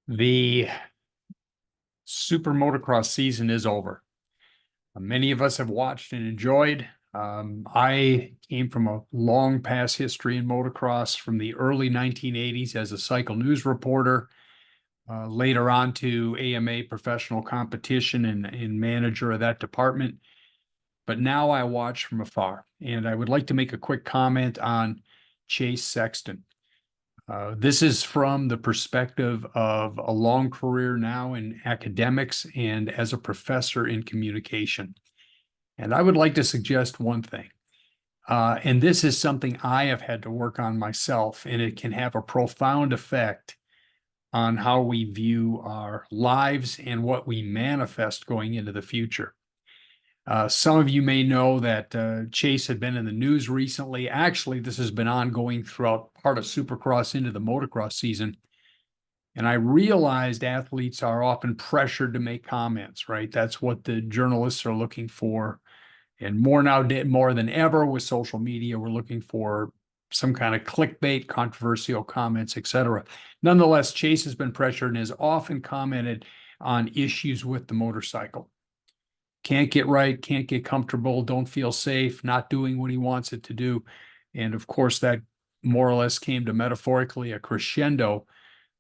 The Super Motocross season is over. Many of us have watched and enjoyed. I came from a long past history in motocross from the early 1980s as a cycle news reporter, later on to AMA professional competition and manager of that department. But now I watch from afar, and I would like to make a quick comment on Chase Sexton. This is from the perspective of a long career now in academics and as a professor in communication. And I would like to suggest one thing. And this is something I have had to work on myself, and it can have a profound effect on how we view our lives and what we manifest going into the future. Some of you may know that Chase had been in the news recently. Actually, this has been ongoing throughout part of Supercross into the motocross season. And I realized athletes are often pressured to make comments, right? That's what the journalists are looking for. And more now, more than ever with social media, we're looking for some kind of clickbait, controversial comments, etc. Nonetheless, Chase has been pressured and has often commented on issues with the motorcycle. Can't get right, can't get comfortable, don't feel safe, not doing what he wants it to do. And of course, that more or less came to metaphorically a crescendo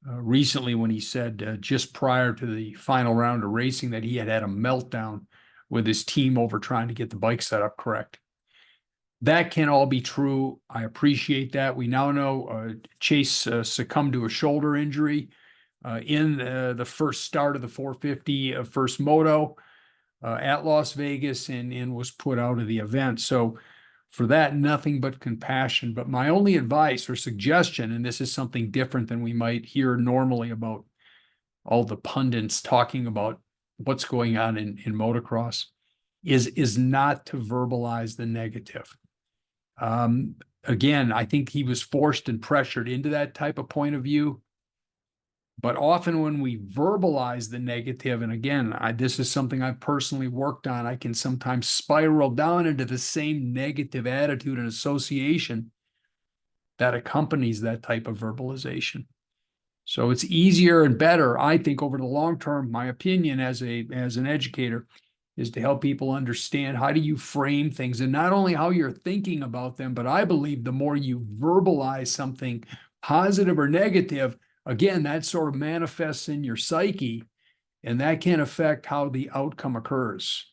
recently when he said just prior to the final round of racing that he had had a meltdown with his team over trying to get the bike set up correct. That can all be true. I appreciate that. We now know Chase succumbed to a shoulder injury in the first start of the 450 of First Moto at Las Vegas and was put out of the event. So for that, nothing but compassion. But my only advice or suggestion, and this is something different than we might hear normally about all the pundits talking about what's going on in motocross, is not to verbalize the negative. Again, I think he was forced and pressured into that type of point of view. But often when we verbalize the negative, and again, this is something I've personally worked on, I can sometimes spiral down into the same negative attitude and association that accompanies that type of verbalization. So it's easier and better, I think, over the long term, my opinion as an educator, is to help people understand how do you frame things and not only how you're thinking about them, but I believe the more you verbalize something positive or negative, again, that sort of manifests in your psyche, and that can affect how the outcome occurs.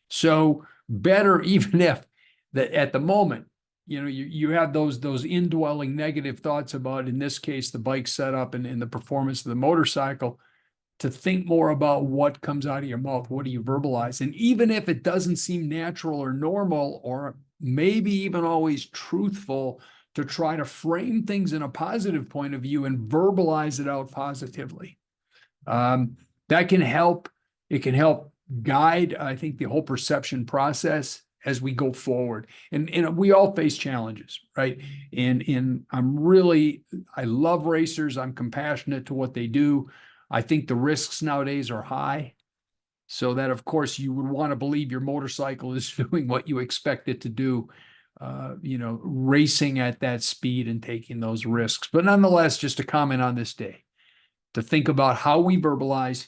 So better, even if that at the moment, you have those indwelling negative thoughts about, in this case, the bike setup and the performance of the motorcycle, to think more about what comes out of your mouth. What do you verbalize? And even if it doesn't seem natural or normal, or maybe even always truthful, to try to frame things in a positive point of view and verbalize it out positively. That can help. It can help guide, I think, the whole perception process as we go forward. And we all face challenges, right? And I love racers. I'm compassionate to what they do. I think the risks nowadays are high. So that, of course, you would want to believe your motorcycle is doing what you expect it to do, racing at that speed and taking those risks. But nonetheless, just to comment on this day, to think about how we verbalize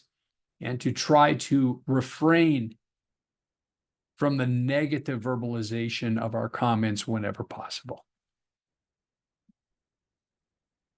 and to try to refrain from the negative verbalization of our comments whenever possible.